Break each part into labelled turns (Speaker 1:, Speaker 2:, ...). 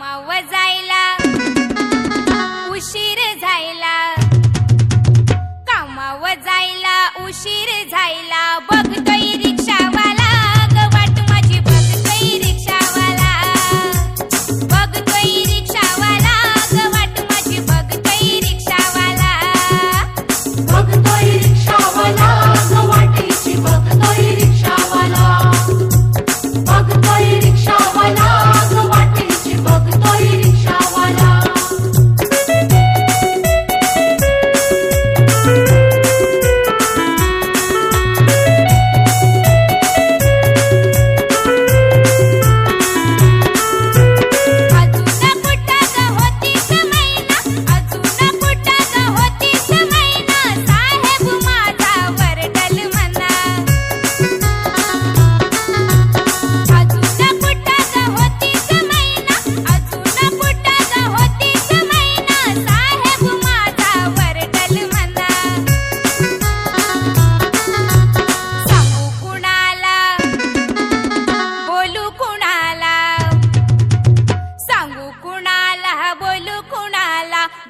Speaker 1: कामावर जायला उशीर झायला, कामावर जायला उशीर झायला, बघतोय रिक्षावाला ग वाट माझी, बघतोय रिक्षावाला, बघतोय रिक्षावाला ग वाट माझी, बघतोय रिक्षावाला,
Speaker 2: बघतोय रिक्षावाला ग वाटेची, बघतोय रिक्षावाला, बघतोय रिक्षावाला ग वाटेची, बघतोय रिक्षावाला.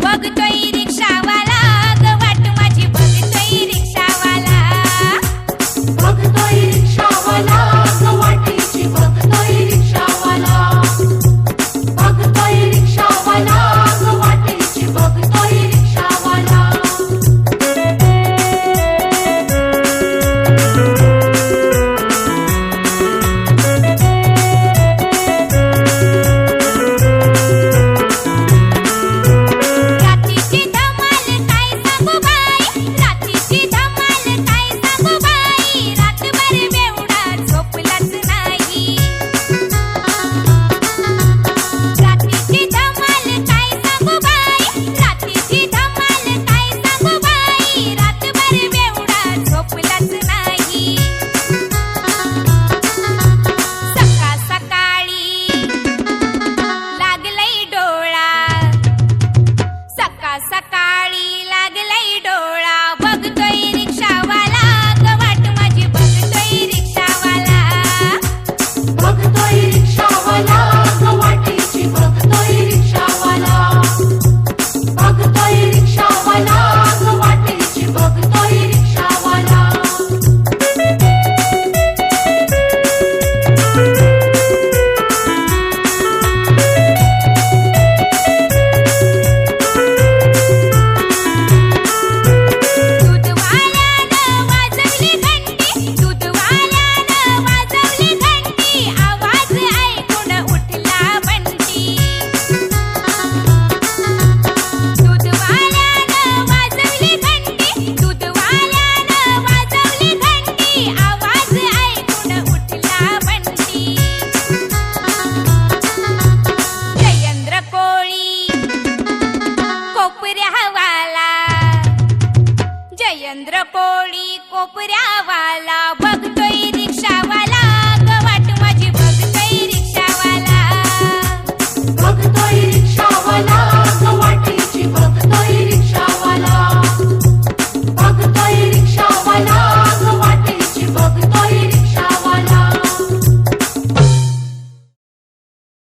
Speaker 1: बघतोय रिक्षावाला ग वाट माझी, बघतोय रिक्षावाला,
Speaker 2: बघतोय रिक्षावाला ग वाटेची, बघतोय रिक्षावाला, बघतोय रिक्षावाला ग वाटेची, बघतोय रिक्षावाला.
Speaker 1: सकाळी लागलंय डोळा, बघतोय रिक्षावाला ग वाट माझी, बघतोय रिक्षावाला,
Speaker 2: बघतोय रिक्षावाला ग वाटेची, बघतोय रिक्षावाला, बघतोय रिक्षावाला ग वाटेची, बघतोय रिक्षावाला.
Speaker 1: जयेंद्र कोळी कोपऱ्यावाला, बघतोय रिक्षावाला.